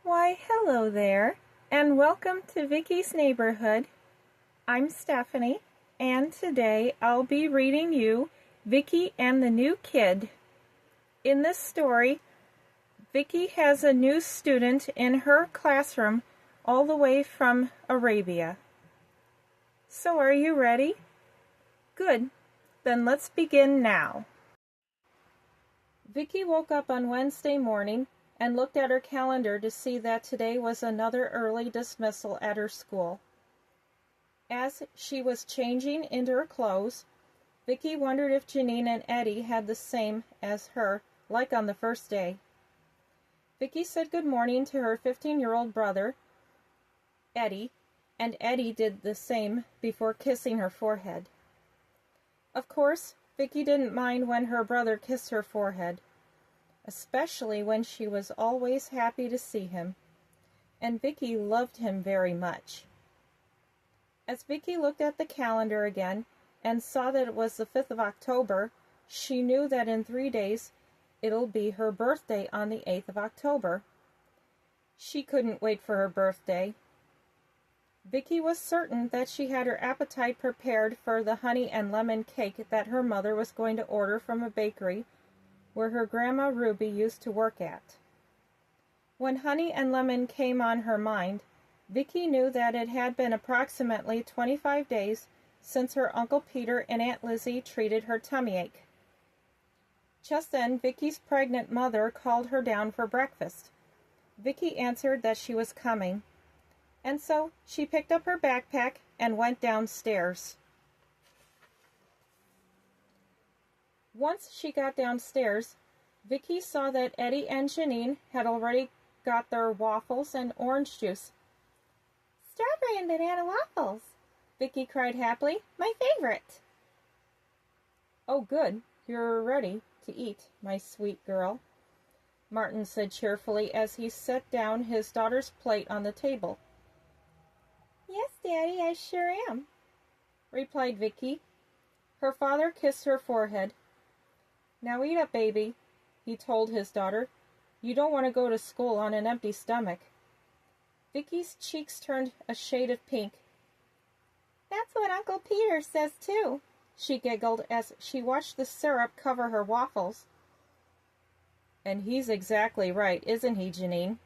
Why, hello there, and welcome to Vicky's Neighborhood. I'm Stephanie, and today I'll be reading you Vicky and the New Kid. In this story, Vicky has a new student in her classroom all the way from Arabia. So are you ready? Good. Then let's begin now. Vicky woke up on Wednesday morning and looked at her calendar to see that today was another early dismissal at her school. As she was changing into her clothes, Vicky wondered if Janine and Eddie had the same as her, like on the first day. Vicky said good morning to her 15-year-old brother, Eddie, and Eddie did the same before kissing her forehead. Of course, Vicky didn't mind when her brother kissed her forehead, especially when she was always happy to see him, and Vicky loved him very much. As Vicky looked at the calendar again and saw that it was the 5th of October, she knew that in 3 days it'll be her birthday on the 8th of October. She couldn't wait for her birthday. Vicky was certain that she had her appetite prepared for the honey and lemon cake that her mother was going to order from a bakery where her Grandma Ruby used to work at. When honey and lemon came on her mind, Vicky knew that it had been approximately 25 days since her Uncle Peter and Aunt Lizzie treated her tummy ache. Just then, Vicky's pregnant mother called her down for breakfast. Vicky answered that she was coming, and so she picked up her backpack and went downstairs. Once she got downstairs, Vicky saw that Eddie and Janine had already got their waffles and orange juice. "Strawberry and banana waffles!" Vicky cried happily. "My favorite!" "Oh, good. You're ready to eat, my sweet girl," Martin said cheerfully as he set down his daughter's plate on the table. "Yes, Daddy, I sure am," replied Vicky. Her father kissed her forehead. "Now eat up, baby," he told his daughter. "You don't want to go to school on an empty stomach." Vicky's cheeks turned a shade of pink. "That's what Uncle Peter says too," she giggled as she watched the syrup cover her waffles. "And he's exactly right, isn't he, Janine?"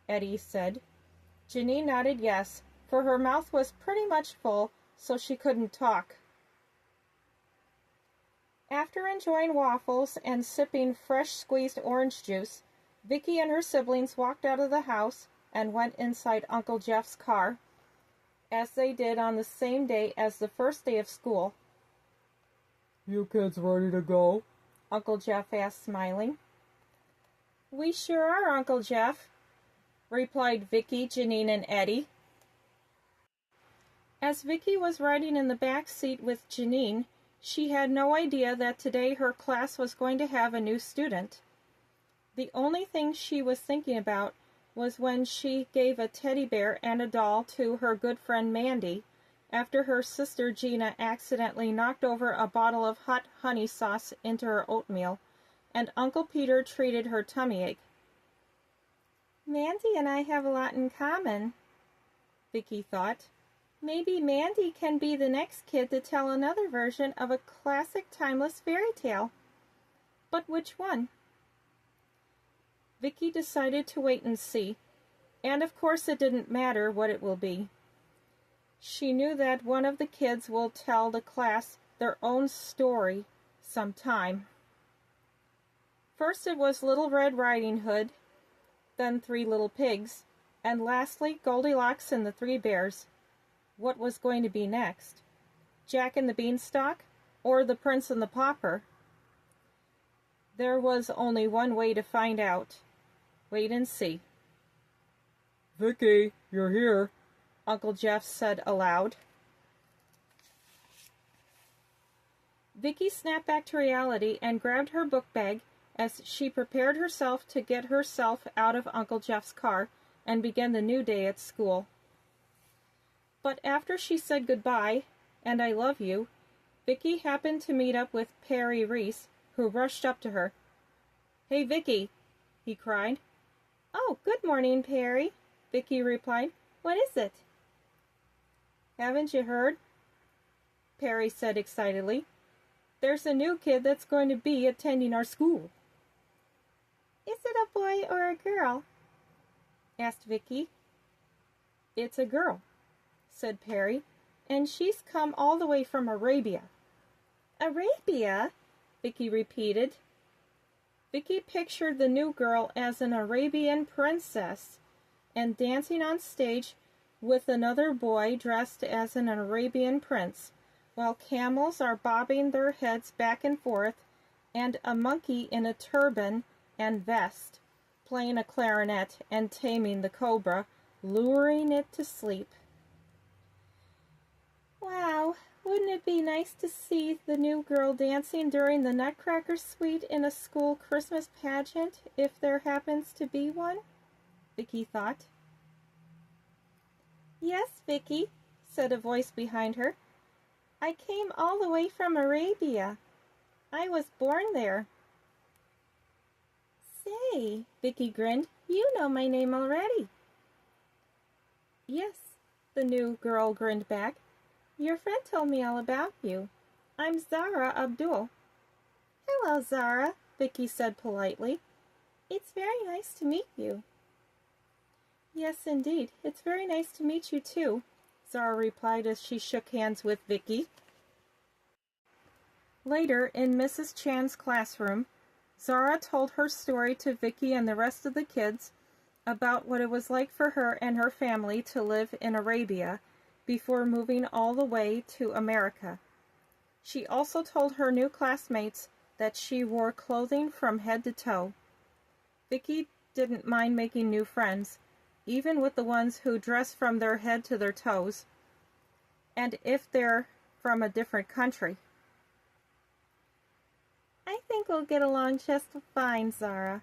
Eddie said. Janine nodded yes, for her mouth was pretty much full, so she couldn't talk. After enjoying waffles and sipping fresh squeezed orange juice, Vicky and her siblings walked out of the house and went inside Uncle Jeff's car, as they did on the same day as the first day of school. "You kids ready to go?" Uncle Jeff asked, smiling. "We sure are, Uncle Jeff," replied Vicky, Janine, and Eddie. As Vicky was riding in the back seat with Janine, she had no idea that today her class was going to have a new student. The only thing she was thinking about was when she gave a teddy bear and a doll to her good friend Mandy after her sister Gina accidentally knocked over a bottle of hot honey sauce into her oatmeal, and Uncle Peter treated her tummy ache. "Mandy and I have a lot in common," Vicky thought. "Maybe Mandy can be the next kid to tell another version of a classic timeless fairy tale. But which one?" Vicky decided to wait and see, and of course it didn't matter what it will be. She knew that one of the kids will tell the class their own story sometime. First it was Little Red Riding Hood, then Three Little Pigs, and lastly Goldilocks and the Three Bears. What was going to be next? Jack and the Beanstalk, or the Prince and the Pauper? There was only one way to find out. Wait and see. "Vicky, you're here," Uncle Jeff said aloud. Vicky snapped back to reality and grabbed her book bag as she prepared herself to get herself out of Uncle Jeff's car and begin the new day at school. But after she said goodbye and "I love you," Vicky happened to meet up with Perry Reese, who rushed up to her. "Hey, Vicky," he cried. Oh, good morning, Perry, Vicki replied. What is it? Haven't you heard? Perry said excitedly. There's a new kid that's going to be attending our school. Is it a boy or a girl? Asked Vicki. It's a girl, said Perry, and she's come all the way from Arabia. Arabia? Vicki repeated. Vicki pictured the new girl as an Arabian princess and dancing on stage with another boy dressed as an Arabian prince, while camels are bobbing their heads back and forth, and a monkey in a turban and vest, playing a clarinet and taming the cobra, luring it to sleep. Wow, wouldn't it be nice to see the new girl dancing during the Nutcracker Suite in a school Christmas pageant, if there happens to be one? Vicki thought. Yes, Vicki, said a voice behind her. I came all the way from Arabia. I was born there. Say, Vicki grinned, you know my name already. Yes, the new girl grinned back. Your friend told me all about you. I'm Zara Abdul. Hello, Zara, Vicki said politely. It's very nice to meet you. Yes, indeed. It's very nice to meet you, too, Zara replied as she shook hands with Vicki. Later, in Mrs. Chan's classroom, Zara told her story to Vicki and the rest of the kids about what it was like for her and her family to live in Arabia before moving all the way to America. She also told her new classmates that she wore clothing from head to toe. Vicki didn't mind making new friends, even with the ones who dress from their head to their toes, and if they're from a different country. I think we'll get along just fine, Zara,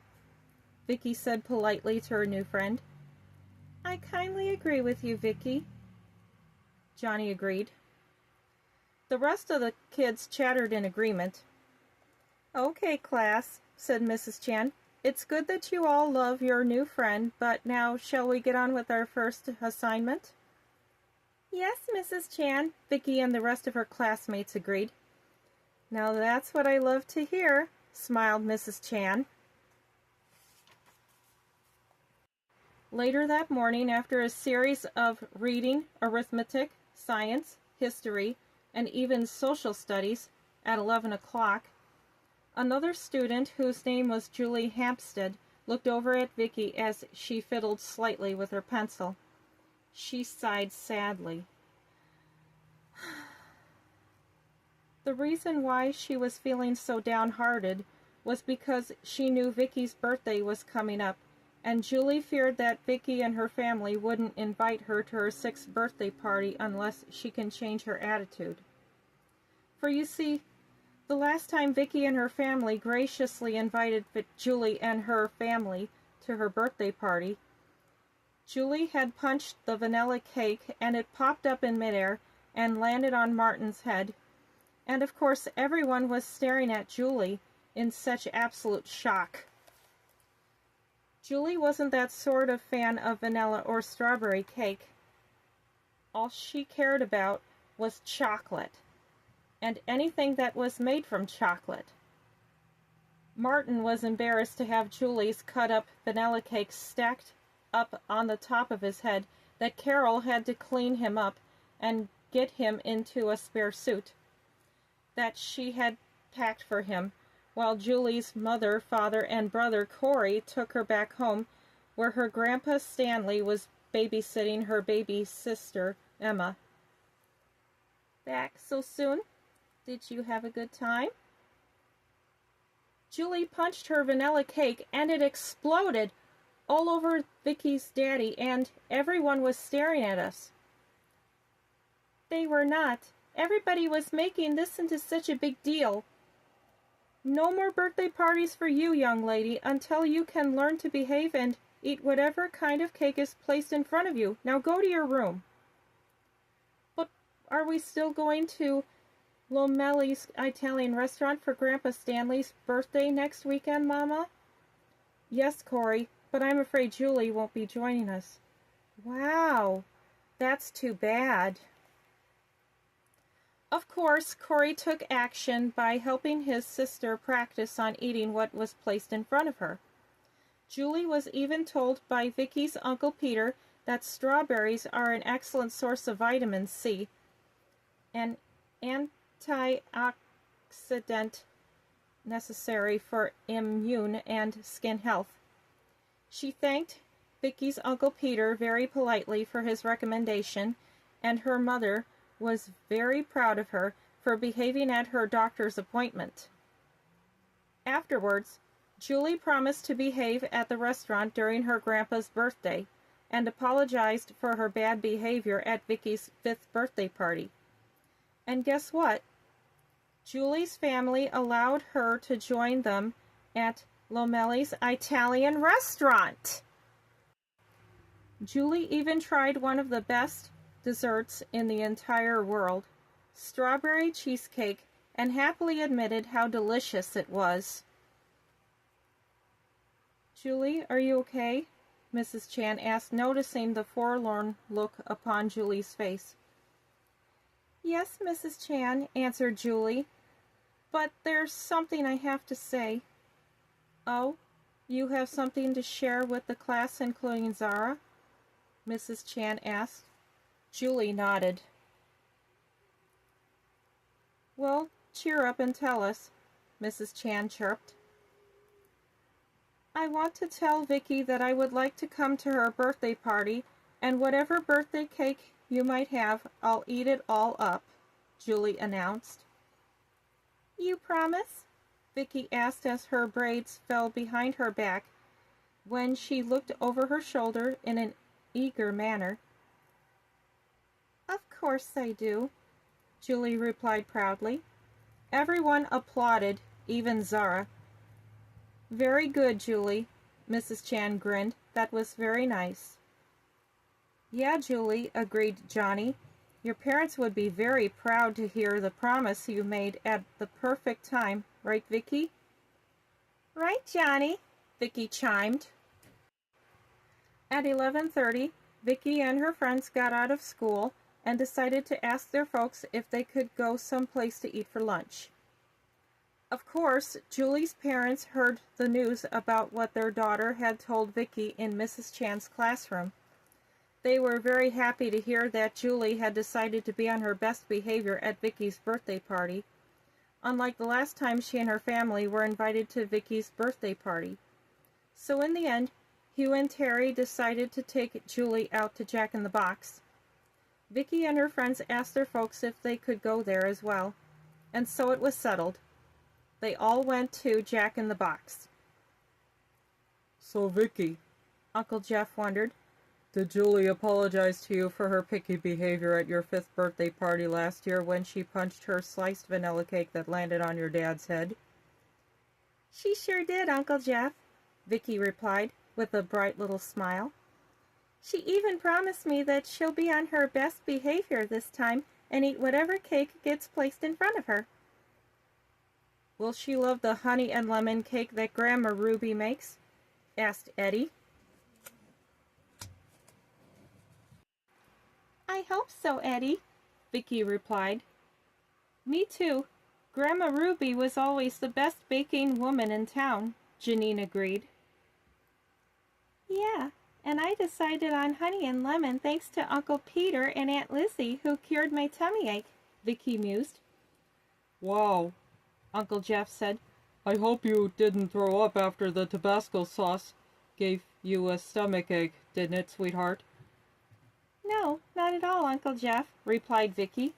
Vicki said politely to her new friend. I kindly agree with you, Vicki, Johnny agreed. The rest of the kids chattered in agreement. Okay, class, said Mrs. Chan. It's good that you all love your new friend, but now shall we get on with our first assignment? Yes, Mrs. Chan, Vicki and the rest of her classmates agreed. Now that's what I love to hear, smiled Mrs. Chan. Later that morning, after a series of reading, arithmetic, science, history, and even social studies at 11 o'clock, another student, whose name was Julie Hampstead, looked over at Vicki as she fiddled slightly with her pencil. She sighed sadly. The reason why she was feeling so downhearted was because she knew Vicki's birthday was coming up, and Julie feared that Vicki and her family wouldn't invite her to her 6th birthday party unless she can change her attitude. For you see, the last time Vicki and her family graciously invited Julie and her family to her birthday party, Julie had punched the vanilla cake and it popped up in midair and landed on Martin's head, and of course everyone was staring at Julie in such absolute shock. Julie wasn't that sort of fan of vanilla or strawberry cake. All she cared about was chocolate, and anything that was made from chocolate. Martin was embarrassed to have Julie's cut-up vanilla cake stacked up on the top of his head that Carol had to clean him up and get him into a spare suit that she had packed for him, while Julie's mother, father, and brother Corey took her back home, where her grandpa Stanley was babysitting her baby sister, Emma. Back so soon? Did you have a good time? Julie punched her vanilla cake, and it exploded all over Vicki's daddy, and everyone was staring at us. They were not. Everybody was making this into such a big deal. No more birthday parties for you, young lady, until you can learn to behave and eat whatever kind of cake is placed in front of you. Now go to your room. But are we still going to Lomelli's Italian restaurant for Grandpa Stanley's birthday next weekend, Mama? Yes, Corey, but I'm afraid Julie won't be joining us." "Wow, that's too bad." Of course, Corey took action by helping his sister practice on eating what was placed in front of her. Julie was even told by Vicky's Uncle Peter that strawberries are an excellent source of vitamin C, an antioxidant necessary for immune and skin health. She thanked Vicky's Uncle Peter very politely for his recommendation, and her mother was very proud of her for behaving at her doctor's appointment. Afterwards, Julie promised to behave at the restaurant during her grandpa's birthday and apologized for her bad behavior at Vicky's 5th birthday party. And guess what? Julie's family allowed her to join them at Lomelli's Italian restaurant. Julie even tried one of the best desserts in the entire world, strawberry cheesecake, and happily admitted how delicious it was. "Julie, are you okay?" Mrs. Chan asked, noticing the forlorn look upon Julie's face. "Yes, Mrs. Chan," answered Julie, "but there's something I have to say." "Oh, you have something to share with the class, including Zara?" Mrs. Chan asked. Julie nodded. "Well, cheer up and tell us," Mrs. Chan chirped. "I want to tell Vicki that I would like to come to her birthday party, and whatever birthday cake you might have, I'll eat it all up," Julie announced. "You promise?" Vicki asked as her braids fell behind her back when she looked over her shoulder in an eager manner. "Of course I do," Julie replied proudly. Everyone applauded, even Zara. "Very good, Julie," Mrs. Chan grinned. "That was very nice." "Yeah, Julie," agreed Johnny. "Your parents would be very proud to hear the promise you made at the perfect time, right, Vicki?" "Right, Johnny," Vicki chimed. At 11:30, Vicki and her friends got out of school and decided to ask their folks if they could go someplace to eat for lunch. Of course, Julie's parents heard the news about what their daughter had told Vicki in Mrs. Chan's classroom. They were very happy to hear that Julie had decided to be on her best behavior at Vicki's birthday party, unlike the last time she and her family were invited to Vicki's birthday party. So in the end, Hugh and Terry decided to take Julie out to Jack in the Box. Vicki and her friends asked their folks if they could go there as well, and so it was settled. They all went to Jack in the Box. So, Vicki, Uncle Jeff wondered, did Julie apologize to you for her picky behavior at your 5th birthday party last year when she punched her sliced vanilla cake that landed on your dad's head? "She sure did, Uncle Jeff," Vicki replied with a bright little smile. "She even promised me that she'll be on her best behavior this time and eat whatever cake gets placed in front of her." "Will she love the honey and lemon cake that Grandma Ruby makes?" asked Eddie. "I hope so, Eddie," Vicki replied. "Me too. Grandma Ruby was always the best baking woman in town," Janine agreed. "Yeah, and I decided on honey and lemon thanks to Uncle Peter and Aunt Lizzie, who cured my tummy ache," Vicki mused. "Wow," Uncle Jeff said. "I hope you didn't throw up after the Tabasco sauce gave you a stomachache, didn't it, sweetheart?" "No, not at all, Uncle Jeff," replied Vicki.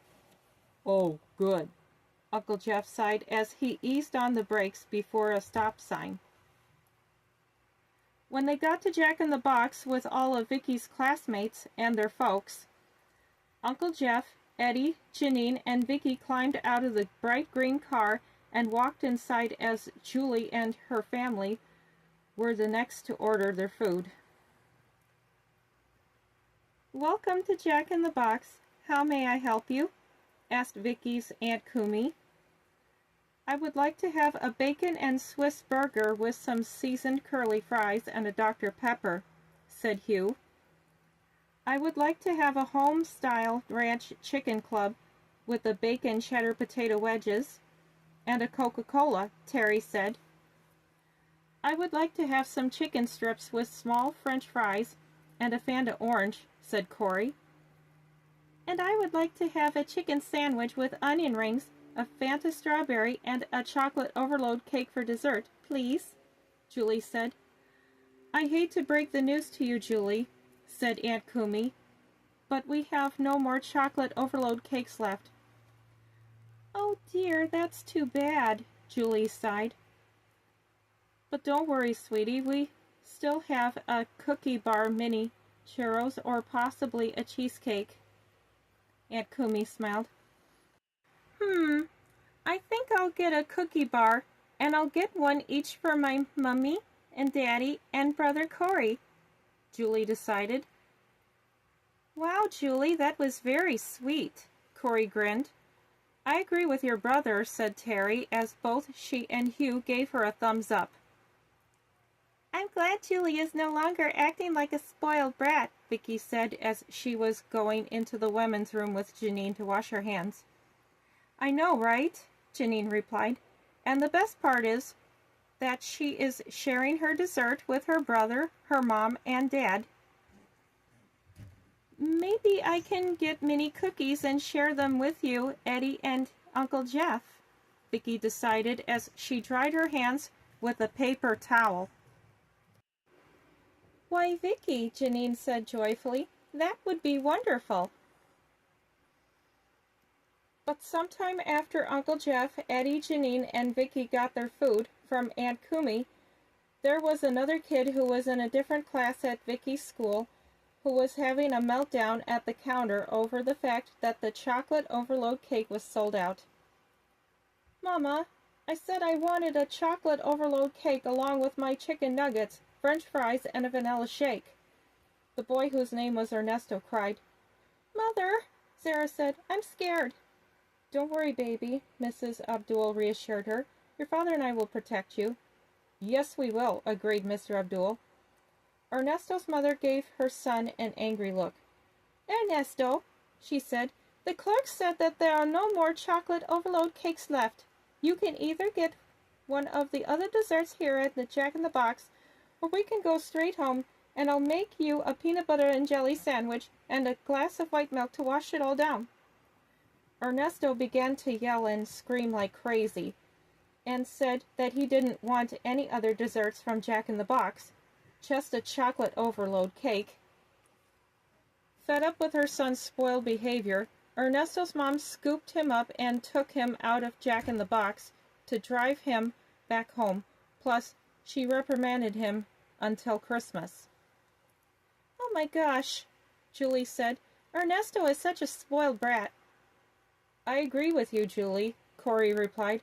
"Oh, good." Uncle Jeff sighed as he eased on the brakes before a stop sign. When they got to Jack in the Box with all of Vicki's classmates and their folks, Uncle Jeff, Eddie, Janine, and Vicki climbed out of the bright green car and walked inside as Julie and her family were the next to order their food. "Welcome to Jack in the Box. How may I help you?" asked Vicki's Aunt Kumi. I would like to have a bacon and Swiss burger with some seasoned curly fries and a Dr. Pepper, said Hugh. I would like to have a home-style ranch chicken club with the bacon cheddar potato wedges and a Coca-Cola, Terry said. I would like to have some chicken strips with small French fries and a Fanta orange, said Corey. And I would like to have a chicken sandwich with onion rings, a Fanta strawberry, and a chocolate overload cake for dessert, please, Julie said. I hate to break the news to you, Julie, said Aunt Kumi, but we have no more chocolate overload cakes left. Oh dear, that's too bad, Julie sighed. But don't worry, sweetie, we still have a cookie bar mini churros or possibly a cheesecake. Aunt Kumi smiled. I think I'll get a cookie bar, and I'll get one each for my mummy and daddy and brother Corey, Julie decided. Wow, Julie, that was very sweet, Corey grinned. I agree with your brother, said Terry, as both she and Hugh gave her a thumbs up. I'm glad Julie is no longer acting like a spoiled brat, Vicki said as she was going into the women's room with Janine to wash her hands. I know, right? Janine replied. And the best part is that she is sharing her dessert with her brother, her mom, and dad. Maybe I can get mini cookies and share them with you, Eddie and Uncle Jeff, Vicki decided as she dried her hands with a paper towel. Why, Vicki, Janine said joyfully, that would be wonderful. But sometime after Uncle Jeff, Eddie, Janine, and Vicki got their food from Aunt Kumi, there was another kid who was in a different class at Vicki's school who was having a meltdown at the counter over the fact that the chocolate overload cake was sold out. Mama, I said I wanted a chocolate overload cake along with my chicken nuggets, French fries, and a vanilla shake. The boy whose name was Ernesto cried. Mother, Zara said, I'm scared. Don't worry, baby, Mrs. Abdul reassured her. Your father and I will protect you. Yes, we will, agreed Mr. Abdul. Ernesto's mother gave her son an angry look. Ernesto, she said, the clerk said that there are no more chocolate overload cakes left. You can either get one of the other desserts here at the Jack in the Box, or we can go straight home, and I'll make you a peanut butter and jelly sandwich and a glass of white milk to wash it all down. Ernesto began to yell and scream like crazy, and said that he didn't want any other desserts from Jack in the Box, just a chocolate overload cake. Fed up with her son's spoiled behavior, Ernesto's mom scooped him up and took him out of Jack in the Box to drive him back home, plus she reprimanded him until Christmas. Oh my gosh, Julie said. Ernesto is such a spoiled brat. I agree with you, Julie, Corey replied.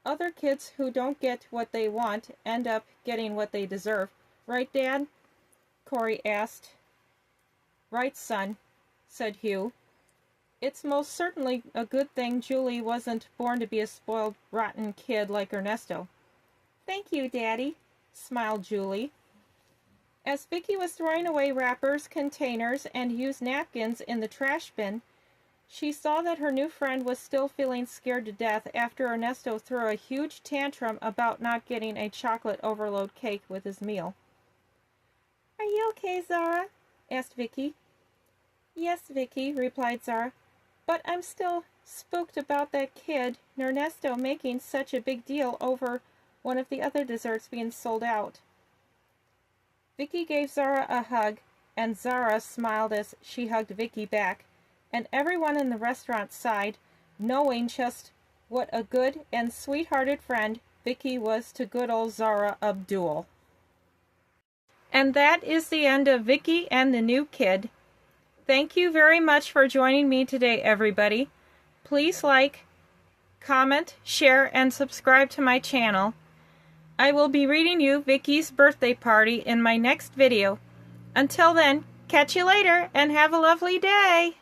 Other kids who don't get what they want end up getting what they deserve. Right, Dad? Corey asked. Right, son, said Hugh. It's most certainly a good thing Julie wasn't born to be a spoiled, rotten kid like Ernesto. Thank you, Daddy, smiled Julie. As Vicki was throwing away wrappers, containers, and used napkins in the trash bin, she saw that her new friend was still feeling scared to death after Ernesto threw a huge tantrum about not getting a chocolate overload cake with his meal. Are you okay, Zara? asked Vicki. Yes, Vicki, replied Zara, but I'm still spooked about that kid, Ernesto, making such a big deal over one of the other desserts being sold out. Vicki gave Zara a hug, and Zara smiled as she hugged Vicki back, and everyone in the restaurant sighed, knowing just what a good and sweet-hearted friend Vicki was to good old Zara Abdul. And that is the end of Vicki and the New Kid. Thank you very much for joining me today, everybody. Please like, comment, share, and subscribe to my channel. I will be reading you Vicki's birthday party in my next video. Until then, catch you later and have a lovely day!